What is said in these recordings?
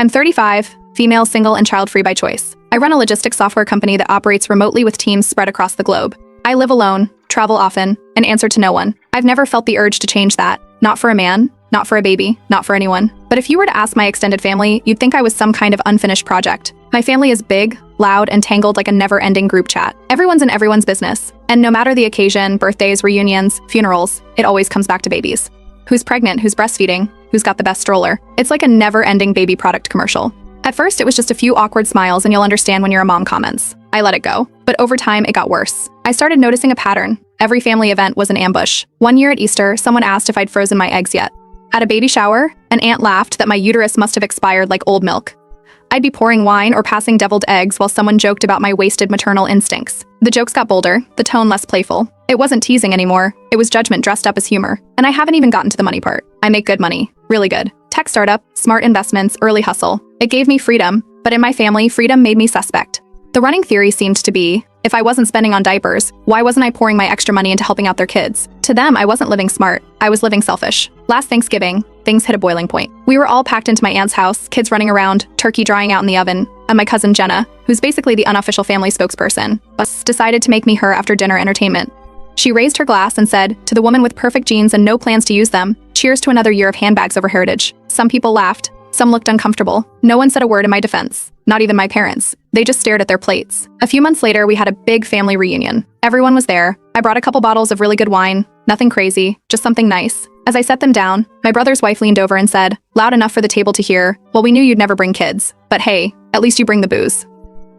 I'm 35, female, single, and child-free by choice. I run a logistics software company that operates remotely with teams spread across the globe. I live alone, travel often, and answer to no one. I've never felt the urge to change that. Not for a man, not for a baby, not for anyone. But if you were to ask my extended family, you'd think I was some kind of unfinished project. My family is big, loud, and tangled like a never-ending group chat. Everyone's in everyone's business. And no matter the occasion, birthdays, reunions, funerals, it always comes back to babies. Who's pregnant, who's breastfeeding, who's got the best stroller. It's like a never-ending baby product commercial. At first, it was just a few awkward smiles and you'll understand when you're a mom comments. I let it go. But over time, it got worse. I started noticing a pattern. Every family event was an ambush. One year at Easter, someone asked if I'd frozen my eggs yet. At a baby shower, an aunt laughed that my uterus must have expired like old milk. I'd be pouring wine or passing deviled eggs while someone joked about my wasted maternal instincts. The jokes got bolder, the tone less playful. It wasn't teasing anymore, it was judgment dressed up as humor. And I haven't even gotten to the money part. I make good money, really good. Tech startup, smart investments, early hustle. It gave me freedom, but in my family, freedom made me suspect. The running theory seemed to be, if I wasn't spending on diapers, why wasn't I pouring my extra money into helping out their kids? To them, I wasn't living smart, I was living selfish. Last Thanksgiving, things hit a boiling point. We were all packed into my aunt's house, kids running around, turkey drying out in the oven, and my cousin Jenna, who's basically the unofficial family spokesperson, decided to make me her after dinner entertainment. She raised her glass and said, to the woman with perfect genes and no plans to use them, cheers to another year of handbags over heritage. Some people laughed, some looked uncomfortable. No one said a word in my defense, not even my parents. They just stared at their plates. A few months later, we had a big family reunion. Everyone was there. I brought a couple bottles of really good wine, nothing crazy, just something nice. As I set them down, my brother's wife leaned over and said, loud enough for the table to hear, well, we knew you'd never bring kids, but hey, at least you bring the booze.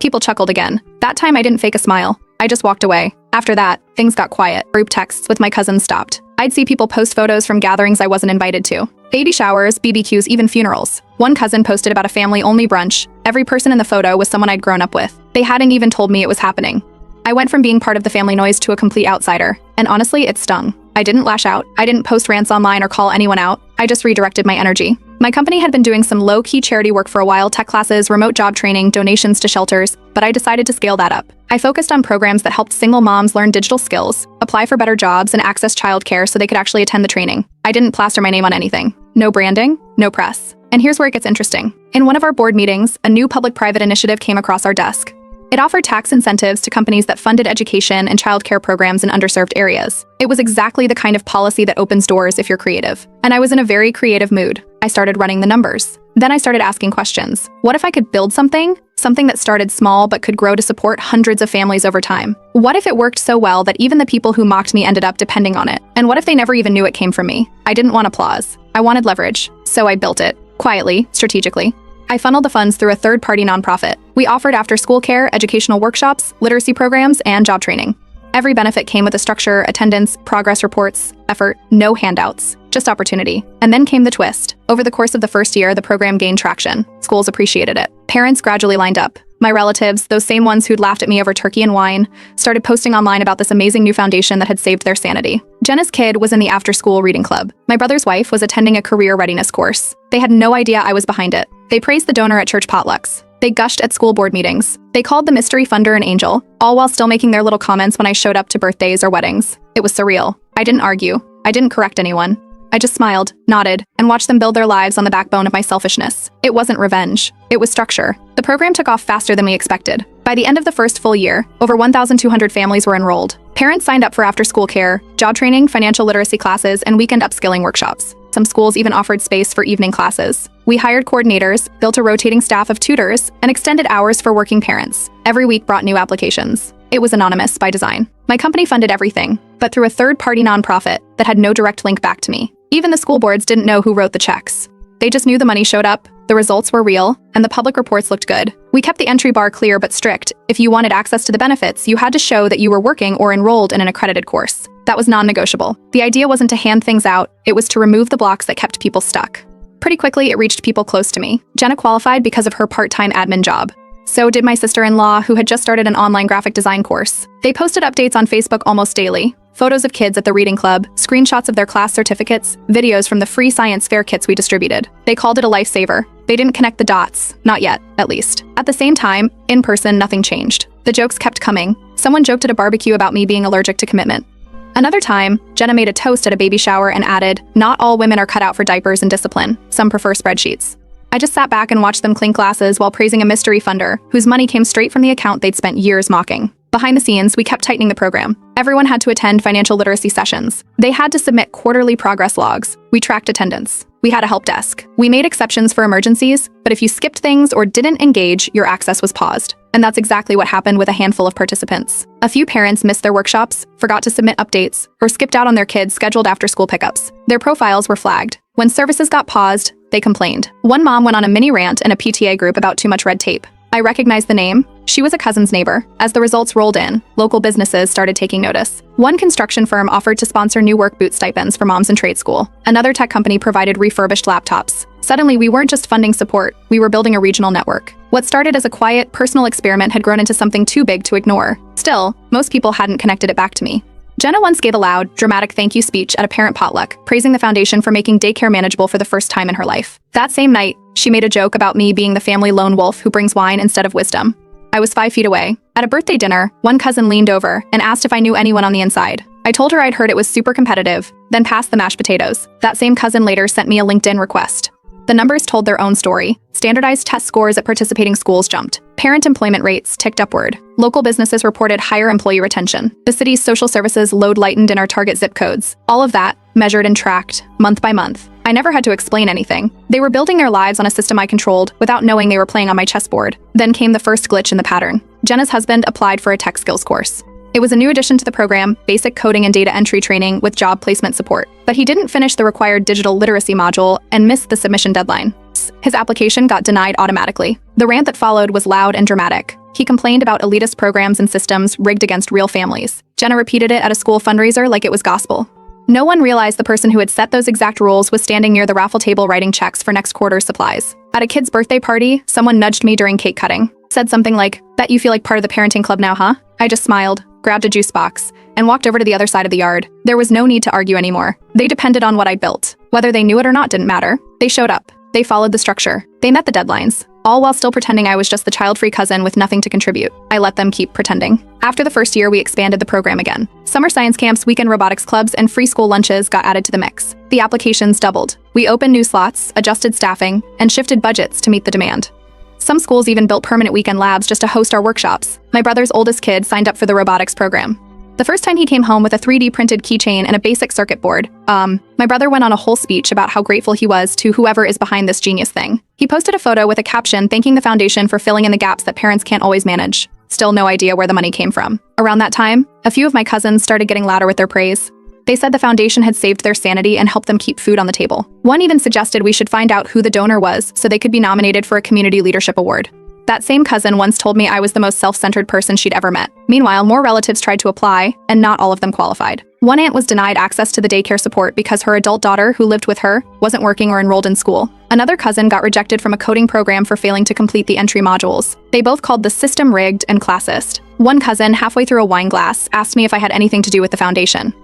People chuckled again. That time I didn't fake a smile. I just walked away. After that, things got quiet. Group texts with my cousins stopped. I'd see people post photos from gatherings I wasn't invited to. Baby showers, BBQs, even funerals. One cousin posted about a family-only brunch. Every person in the photo was someone I'd grown up with. They hadn't even told me it was happening. I went from being part of the family noise to a complete outsider. And honestly, it stung. I didn't lash out. I didn't post rants online or call anyone out. I just redirected my energy. My company had been doing some low-key charity work for a while, tech classes, remote job training, donations to shelters, but I decided to scale that up. I focused on programs that helped single moms learn digital skills, apply for better jobs, and access childcare so they could actually attend the training. I didn't plaster my name on anything. No branding, no press. And here's where it gets interesting. In one of our board meetings, a new public-private initiative came across our desk. It offered tax incentives to companies that funded education and childcare programs in underserved areas. It was exactly the kind of policy that opens doors if you're creative. And I was in a very creative mood. I started running the numbers. Then I started asking questions. What if I could build something? Something that started small but could grow to support hundreds of families over time. What if it worked so well that even the people who mocked me ended up depending on it? And what if they never even knew it came from me? I didn't want applause. I wanted leverage. So I built it. Quietly, strategically. I funneled the funds through a third-party nonprofit. We offered after-school care, educational workshops, literacy programs, and job training. Every benefit came with a structure, attendance, progress reports, effort, no handouts, just opportunity. And then came the twist. Over the course of the first year, the program gained traction. Schools appreciated it. Parents gradually lined up. My relatives, those same ones who'd laughed at me over turkey and wine, started posting online about this amazing new foundation that had saved their sanity. Jenna's kid was in the after-school reading club. My brother's wife was attending a career readiness course. They had no idea I was behind it. They praised the donor at church potlucks. They gushed at school board meetings. They called the mystery funder an angel, all while still making their little comments when I showed up to birthdays or weddings. It was surreal. I didn't argue. I didn't correct anyone. I just smiled, nodded, and watched them build their lives on the backbone of my selfishness. It wasn't revenge. It was structure. The program took off faster than we expected. By the end of the first full year, over 1,200 families were enrolled. Parents signed up for after-school care, job training, financial literacy classes, and weekend upskilling workshops. Some schools even offered space for evening classes. We hired coordinators, built a rotating staff of tutors, and extended hours for working parents. Every week brought new applications. It was anonymous by design. My company funded everything, but through a third-party nonprofit that had no direct link back to me. Even the school boards didn't know who wrote the checks. They just knew the money showed up, the results were real, and the public reports looked good. We kept the entry bar clear but strict. If you wanted access to the benefits, you had to show that you were working or enrolled in an accredited course. That was non-negotiable. The idea wasn't to hand things out, it was to remove the blocks that kept people stuck. Pretty quickly, it reached people close to me. Jenna qualified because of her part-time admin job. So did my sister-in-law, who had just started an online graphic design course. They posted updates on Facebook almost daily. Photos of kids at the reading club, screenshots of their class certificates, videos from the free science fair kits we distributed. They called it a lifesaver. They didn't connect the dots. Not yet, at least. At the same time, in person, nothing changed. The jokes kept coming. Someone joked at a barbecue about me being allergic to commitment. Another time, Jenna made a toast at a baby shower and added, "Not all women are cut out for diapers and discipline. Some prefer spreadsheets." I just sat back and watched them clink glasses while praising a mystery funder whose money came straight from the account they'd spent years mocking. Behind the scenes, we kept tightening the program. Everyone had to attend financial literacy sessions. They had to submit quarterly progress logs. We tracked attendance. We had a help desk. We made exceptions for emergencies, but if you skipped things or didn't engage, your access was paused. And that's exactly what happened with a handful of participants. A few parents missed their workshops, forgot to submit updates, or skipped out on their kids' scheduled after-school pickups. Their profiles were flagged. When services got paused, they complained. One mom went on a mini rant in a PTA group about too much red tape. I recognized the name. She was a cousin's neighbor. As the results rolled in, local businesses started taking notice. One construction firm offered to sponsor new work boot stipends for moms in trade school. Another tech company provided refurbished laptops. Suddenly, we weren't just funding support, we were building a regional network. What started as a quiet, personal experiment had grown into something too big to ignore. Still, most people hadn't connected it back to me. Jenna once gave a loud, dramatic thank you speech at a parent potluck, praising the foundation for making daycare manageable for the first time in her life. That same night, she made a joke about me being the family lone wolf who brings wine instead of wisdom. I was 5 feet away. At a birthday dinner, one cousin leaned over and asked if I knew anyone on the inside. I told her I'd heard it was super competitive, then passed the mashed potatoes. That same cousin later sent me a LinkedIn request. The numbers told their own story. Standardized test scores at participating schools jumped. Parent employment rates ticked upward. Local businesses reported higher employee retention. The city's social services load lightened in our target zip codes. All of that, measured and tracked, month by month. I never had to explain anything. They were building their lives on a system I controlled without knowing they were playing on my chessboard. Then came the first glitch in the pattern. Jenna's husband applied for a tech skills course. It was a new addition to the program, basic coding and data entry training with job placement support. But he didn't finish the required digital literacy module and missed the submission deadline. His application got denied automatically. The rant that followed was loud and dramatic. He complained about elitist programs and systems rigged against real families. Jenna repeated it at a school fundraiser like it was gospel. No one realized the person who had set those exact rules was standing near the raffle table writing checks for next quarter's supplies. At a kid's birthday party, someone nudged me during cake cutting. Said something like, "Bet you feel like part of the parenting club now, huh?" I just smiled, grabbed a juice box, and walked over to the other side of the yard. There was no need to argue anymore. They depended on what I built. Whether they knew it or not didn't matter. They showed up. They followed the structure. They met the deadlines, all while still pretending I was just the child-free cousin with nothing to contribute. I let them keep pretending. After the first year, we expanded the program again. Summer science camps, weekend robotics clubs, and free school lunches got added to the mix. The applications doubled. We opened new slots, adjusted staffing, and shifted budgets to meet the demand. Some schools even built permanent weekend labs just to host our workshops. My brother's oldest kid signed up for the robotics program. The first time he came home with a 3D printed keychain and a basic circuit board, my brother went on a whole speech about how grateful he was to whoever is behind this genius thing. He posted a photo with a caption thanking the foundation for filling in the gaps that parents can't always manage. Still no idea where the money came from. Around that time, a few of my cousins started getting louder with their praise. They said the foundation had saved their sanity and helped them keep food on the table. One even suggested we should find out who the donor was so they could be nominated for a community leadership award. That same cousin once told me I was the most self-centered person she'd ever met. Meanwhile, more relatives tried to apply, and not all of them qualified. One aunt was denied access to the daycare support because her adult daughter, who lived with her, wasn't working or enrolled in school. Another cousin got rejected from a coding program for failing to complete the entry modules. They both called the system rigged and classist. One cousin, halfway through a wine glass, asked me if I had anything to do with the foundation.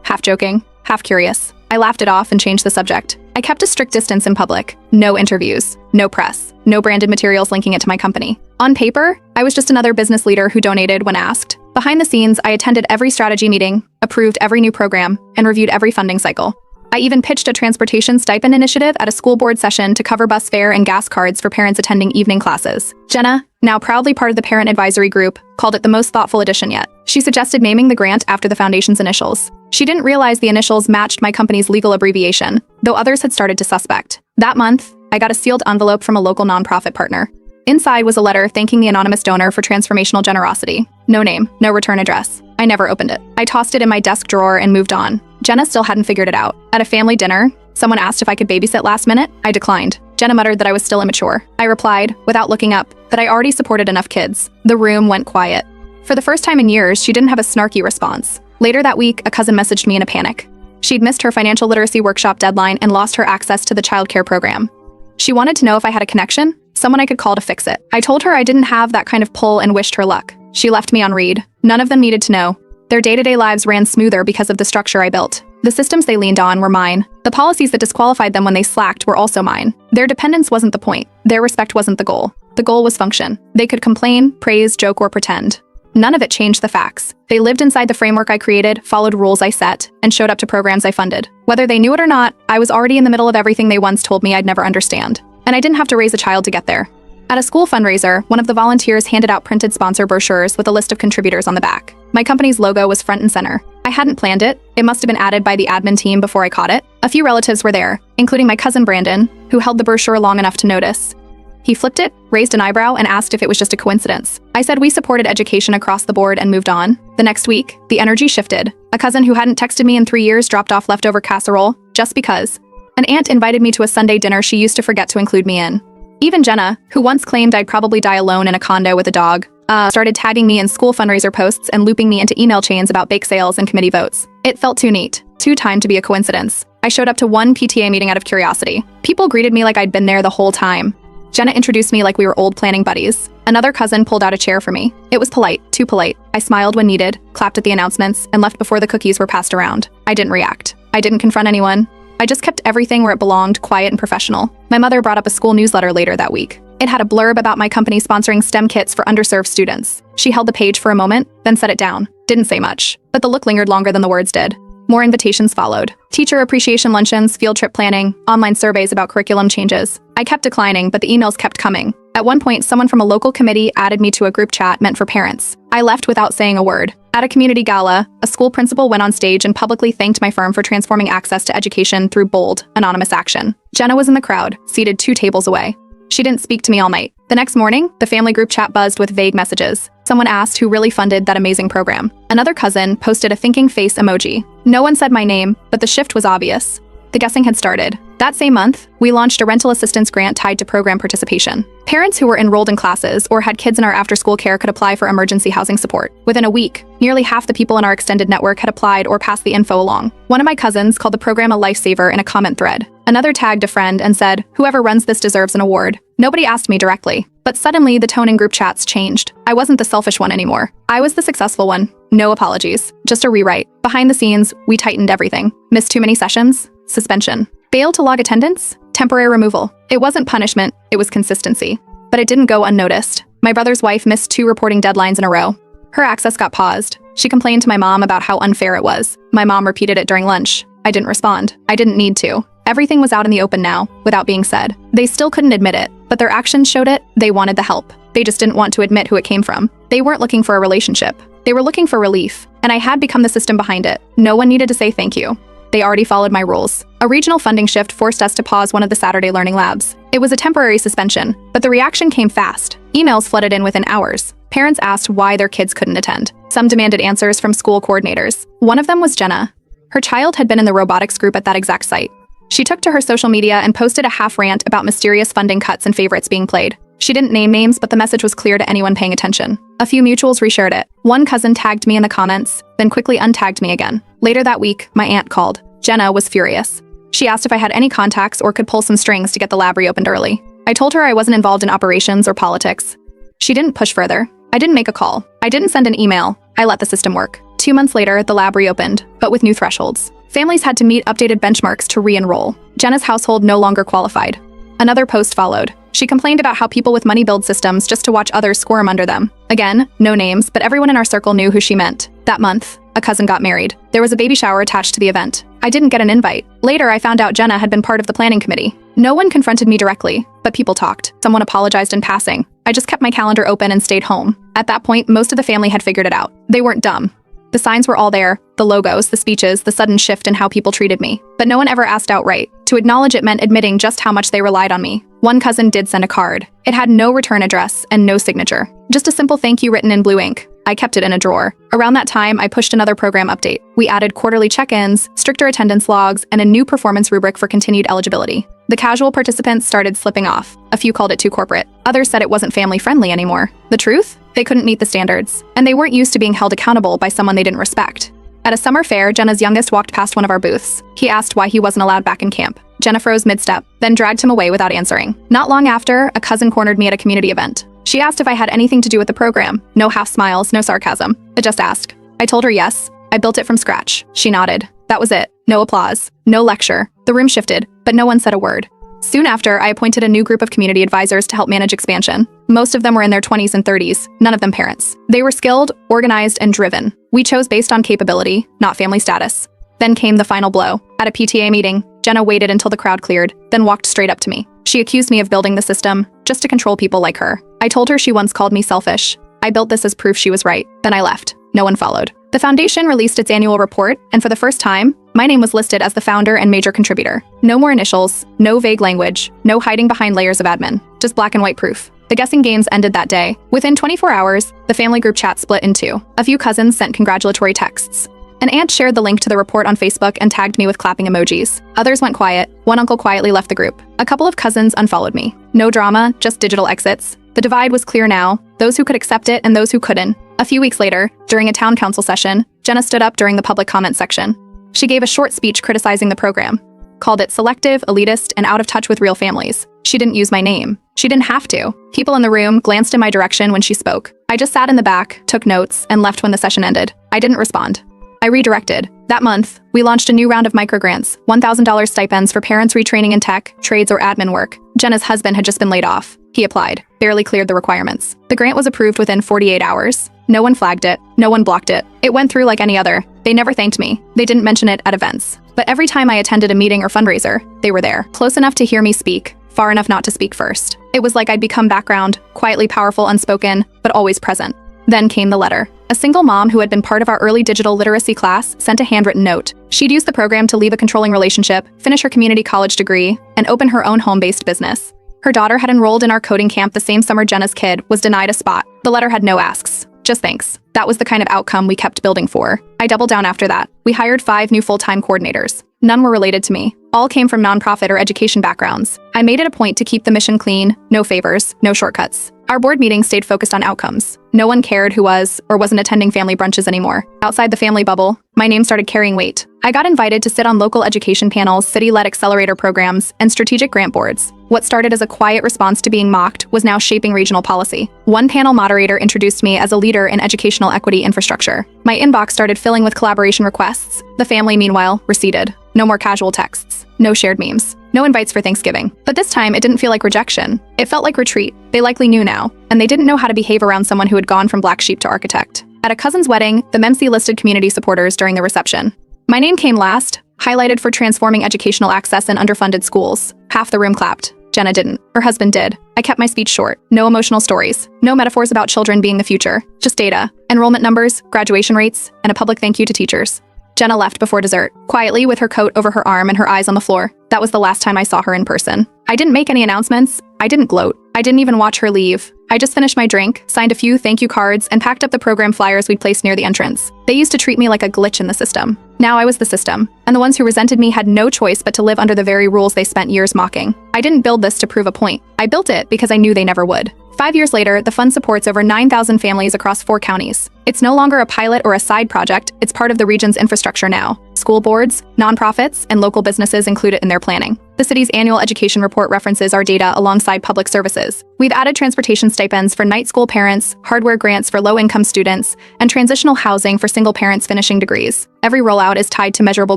Half joking, half curious. I laughed it off and changed the subject. I kept a strict distance in public. No interviews, no press, no branded materials linking it to my company. On paper, I was just another business leader who donated when asked. Behind the scenes, I attended every strategy meeting, approved every new program, and reviewed every funding cycle. I even pitched a transportation stipend initiative at a school board session to cover bus fare and gas cards for parents attending evening classes. Jenna, now proudly part of the parent advisory group, called it the most thoughtful addition yet. She suggested naming the grant after the foundation's initials. She didn't realize the initials matched my company's legal abbreviation, though others had started to suspect. That month, I got a sealed envelope from a local nonprofit partner. Inside was a letter thanking the anonymous donor for transformational generosity. No name, no return address. I never opened it. I tossed it in my desk drawer and moved on. Jenna still hadn't figured it out. At a family dinner, someone asked if I could babysit last minute. I declined. Jenna muttered that I was still immature. I replied, without looking up, that I already supported enough kids. The room went quiet. For the first time in years, she didn't have a snarky response. Later that week, a cousin messaged me in a panic. She'd missed her financial literacy workshop deadline and lost her access to the childcare program. She wanted to know if I had a connection, someone I could call to fix it. I told her I didn't have that kind of pull and wished her luck. She left me on read. None of them needed to know. Their day-to-day lives ran smoother because of the structure I built. The systems they leaned on were mine. The policies that disqualified them when they slacked were also mine. Their dependence wasn't the point. Their respect wasn't the goal. The goal was function. They could complain, praise, joke, or pretend. None of it changed the facts. They lived inside the framework I created, followed rules I set, and showed up to programs I funded. Whether they knew it or not, I was already in the middle of everything they once told me I'd never understand. and I didn't have to raise a child to get there. At a school fundraiser, one of the volunteers handed out printed sponsor brochures with a list of contributors on the back. My company's logo was front and center. I hadn't planned it. It must have been added by the admin team before I caught it. A few relatives were there, including my cousin Brandon, who held the brochure long enough to notice. He flipped it, raised an eyebrow, and asked if it was just a coincidence. I said we supported education across the board and moved on. The next week, the energy shifted. A cousin who hadn't texted me in 3 years dropped off leftover casserole, just because. An aunt invited me to a Sunday dinner she used to forget to include me in. Even Jenna, who once claimed I'd probably die alone in a condo with a dog, started tagging me in school fundraiser posts and looping me into email chains about bake sales and committee votes. It felt too neat, too timed to be a coincidence. I showed up to one PTA meeting out of curiosity. People greeted me like I'd been there the whole time. Jenna introduced me like we were old planning buddies. Another cousin pulled out a chair for me. It was polite, too polite. I smiled when needed, clapped at the announcements, and left before the cookies were passed around. I didn't react. I didn't confront anyone. I just kept everything where it belonged, quiet and professional. My mother brought up a school newsletter later that week. It had a blurb about my company sponsoring STEM kits for underserved students. She held the page for a moment, then set it down. Didn't say much, but the look lingered longer than the words did. More invitations followed. Teacher appreciation luncheons, field trip planning, online surveys about curriculum changes. I kept declining, but the emails kept coming. At one point, someone from a local committee added me to a group chat meant for parents. I left without saying a word. At a community gala, a school principal went on stage and publicly thanked my firm for transforming access to education through bold, anonymous action. Jenna was in the crowd, seated 2 tables away. She didn't speak to me all night. The next morning, the family group chat buzzed with vague messages. Someone asked who really funded that amazing program. Another cousin posted a thinking face emoji. No one said my name, but the shift was obvious. The guessing had started. That same month, we launched a rental assistance grant tied to program participation. Parents who were enrolled in classes or had kids in our after-school care could apply for emergency housing support. Within a week, nearly half the people in our extended network had applied or passed the info along. One of my cousins called the program a lifesaver in a comment thread. Another tagged a friend and said, "Whoever runs this deserves an award." Nobody asked me directly, but suddenly the tone in group chats changed. I wasn't the selfish one anymore. I was the successful one. No apologies, just a rewrite. Behind the scenes, we tightened everything. Missed too many sessions? Suspension. Failed to log attendance? Temporary removal. It wasn't punishment, it was consistency. But it didn't go unnoticed. My brother's wife missed 2 reporting deadlines in a row. Her access got paused. She complained to my mom about how unfair it was. My mom repeated it during lunch. I didn't respond. I didn't need to. Everything was out in the open now, without being said. They still couldn't admit it, but their actions showed it. They wanted the help. They just didn't want to admit who it came from. They weren't looking for a relationship. They were looking for relief, and I had become the system behind it. No one needed to say thank you. They already followed my rules. A regional funding shift forced us to pause one of the Saturday learning labs. It was a temporary suspension, but the reaction came fast. Emails flooded in within hours. Parents asked why their kids couldn't attend. Some demanded answers from school coordinators. One of them was Jenna. Her child had been in the robotics group at that exact site. She took to her social media and posted a half rant about mysterious funding cuts and favorites being played. She didn't name names, but the message was clear to anyone paying attention. A few mutuals reshared it. One cousin tagged me in the comments, then quickly untagged me again. Later that week, my aunt called. Jenna was furious. She asked if I had any contacts or could pull some strings to get the lab reopened early. I told her I wasn't involved in operations or politics. She didn't push further. I didn't make a call. I didn't send an email. I let the system work. 2 months later, the lab reopened, but with new thresholds. Families had to meet updated benchmarks to re-enroll. Jenna's household no longer qualified. Another post followed. She complained about how people with money build systems just to watch others squirm under them. Again, no names, but everyone in our circle knew who she meant. That month, a cousin got married. There was a baby shower attached to the event. I didn't get an invite. Later, I found out Jenna had been part of the planning committee. No one confronted me directly, but people talked. Someone apologized in passing. I just kept my calendar open and stayed home. At that point, most of the family had figured it out. They weren't dumb. The signs were all there, the logos, the speeches, the sudden shift in how people treated me. But no one ever asked outright. To acknowledge it meant admitting just how much they relied on me. One cousin did send a card. It had no return address and no signature. Just a simple thank you written in blue ink. I kept it in a drawer. Around that time, I pushed another program update. We added quarterly check-ins, stricter attendance logs, and a new performance rubric for continued eligibility. The casual participants started slipping off. A few called it too corporate. Others said it wasn't family-friendly anymore. The truth? They couldn't meet the standards. And they weren't used to being held accountable by someone they didn't respect. At a summer fair, Jenna's youngest walked past one of our booths. He asked why he wasn't allowed back in camp. Jenna froze mid-step, then dragged him away without answering. Not long after, a cousin cornered me at a community event. She asked if I had anything to do with the program. No half smiles, no sarcasm. I just asked. I told her yes. I built it from scratch. She nodded. That was it. No applause. No lecture. The room shifted, but no one said a word. Soon after, I appointed a new group of community advisors to help manage expansion. Most of them were in their 20s and 30s, none of them parents. They were skilled, organized, and driven. We chose based on capability, not family status. Then came the final blow. At a PTA meeting, Jenna waited until the crowd cleared, then walked straight up to me. She accused me of building the system just to control people like her. I told her she once called me selfish. I built this as proof she was right. Then I left. No one followed. The foundation released its annual report, and for the first time, my name was listed as the founder and major contributor. No more initials, no vague language, no hiding behind layers of admin, just black and white proof. The guessing games ended that day. Within 24 hours, the family group chat split in two. A few cousins sent congratulatory texts. An aunt shared the link to the report on Facebook and tagged me with clapping emojis. Others went quiet. One uncle quietly left the group. A couple of cousins unfollowed me. No drama, just digital exits. The divide was clear now, those who could accept it and those who couldn't. A few weeks later, during a town council session, Jenna stood up during the public comment section. She gave a short speech criticizing the program, called it selective, elitist, and out of touch with real families. She didn't use my name. She didn't have to. People in the room glanced in my direction when she spoke. I just sat in the back, took notes, and left when the session ended. I didn't respond. I redirected. That month, we launched a new round of microgrants, $1,000 stipends for parents retraining in tech, trades, or admin work. Jenna's husband had just been laid off. He applied, barely cleared the requirements. The grant was approved within 48 hours. No one flagged it. No one blocked it. It went through like any other. They never thanked me. They didn't mention it at events. But every time I attended a meeting or fundraiser, they were there, close enough to hear me speak, far enough not to speak first. It was like I'd become background, quietly powerful, unspoken, but always present. Then came the letter. A single mom who had been part of our early digital literacy class sent a handwritten note. She'd used the program to leave a controlling relationship, finish her community college degree, and open her own home-based business. Her daughter had enrolled in our coding camp the same summer Jenna's kid was denied a spot. The letter had no asks, just thanks. That was the kind of outcome we kept building for. I doubled down after that. We hired 5 new full-time coordinators. None were related to me. All came from nonprofit or education backgrounds. I made it a point to keep the mission clean, no favors, no shortcuts. Our board meetings stayed focused on outcomes. No one cared who was or wasn't attending family brunches anymore. Outside the family bubble, my name started carrying weight. I got invited to sit on local education panels, city-led accelerator programs, and strategic grant boards. What started as a quiet response to being mocked was now shaping regional policy. One panel moderator introduced me as a leader in educational equity infrastructure. My inbox started filling with collaboration requests. The family, meanwhile, receded. No more casual texts. No shared memes. No invites for Thanksgiving. But this time, it didn't feel like rejection. It felt like retreat. They likely knew now, and they didn't know how to behave around someone who had gone from black sheep to architect. At a cousin's wedding, the MEMC listed community supporters during the reception. My name came last, highlighted for transforming educational access in underfunded schools. Half the room clapped. Jenna didn't. Her husband did. I kept my speech short. No emotional stories. No metaphors about children being the future. Just data, enrollment numbers, graduation rates, and a public thank you to teachers. Jenna left before dessert, quietly with her coat over her arm and her eyes on the floor. That was the last time I saw her in person. I didn't make any announcements. I didn't gloat. I didn't even watch her leave. I just finished my drink, signed a few thank you cards, and packed up the program flyers we'd placed near the entrance. They used to treat me like a glitch in the system. Now I was the system, and the ones who resented me had no choice but to live under the very rules they spent years mocking. I didn't build this to prove a point. I built it because I knew they never would. 5 years later, the fund supports over 9,000 families across 4 counties. It's no longer a pilot or a side project, it's part of the region's infrastructure now. School boards, nonprofits, and local businesses include it in their planning. The city's annual education report references our data alongside public services. We've added transportation stipends for night school parents, hardware grants for low-income students, and transitional housing for single parents finishing degrees. Every rollout is tied to measurable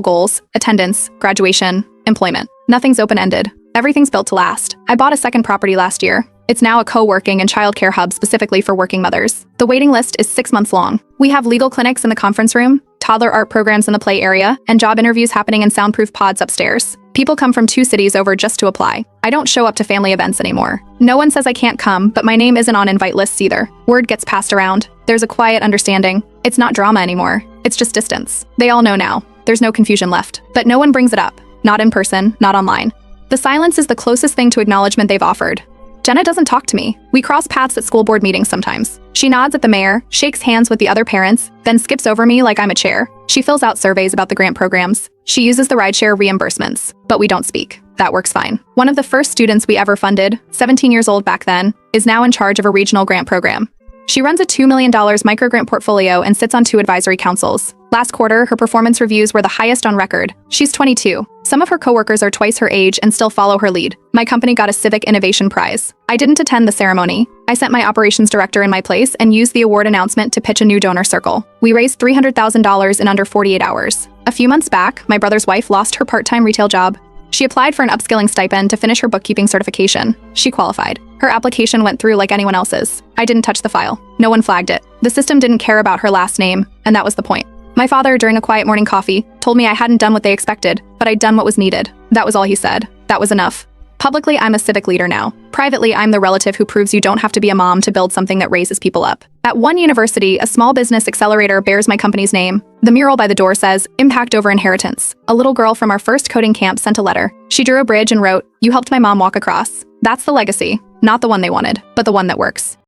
goals: attendance, graduation, employment. Nothing's open-ended. Everything's built to last. I bought a second property last year. It's now a co-working and childcare hub specifically for working mothers. The waiting list is 6 months long. We have legal clinics in the conference room, toddler art programs in the play area, and job interviews happening in soundproof pods upstairs. People come from 2 cities over just to apply. I don't show up to family events anymore. No one says I can't come, but my name isn't on invite lists either. Word gets passed around. There's a quiet understanding. It's not drama anymore. It's just distance. They all know now. There's no confusion left. But no one brings it up. Not in person, not online. The silence is the closest thing to acknowledgement they've offered. Jenna doesn't talk to me. We cross paths at school board meetings sometimes. She nods at the mayor, shakes hands with the other parents, then skips over me like I'm a chair. She fills out surveys about the grant programs. She uses the rideshare reimbursements, but we don't speak. That works fine. One of the first students we ever funded, 17 years old back then, is now in charge of a regional grant program. She runs a $2 million microgrant portfolio and sits on 2 advisory councils. Last quarter, her performance reviews were the highest on record. She's 22. Some of her coworkers are twice her age and still follow her lead. My company got a Civic Innovation Prize. I didn't attend the ceremony. I sent my operations director in my place and used the award announcement to pitch a new donor circle. We raised $300,000 in under 48 hours. A few months back, my brother's wife lost her part-time retail job. She applied for an upskilling stipend to finish her bookkeeping certification. She qualified. Her application went through like anyone else's. I didn't touch the file. No one flagged it. The system didn't care about her last name, and that was the point. My father, during a quiet morning coffee, told me I hadn't done what they expected, but I'd done what was needed. That was all he said. That was enough. Publicly, I'm a civic leader now. Privately, I'm the relative who proves you don't have to be a mom to build something that raises people up. At one university, a small business accelerator bears my company's name. The mural by the door says, "Impact over inheritance." A little girl from our first coding camp sent a letter. She drew a bridge and wrote, "You helped my mom walk across." That's the legacy. Not the one they wanted, but the one that works.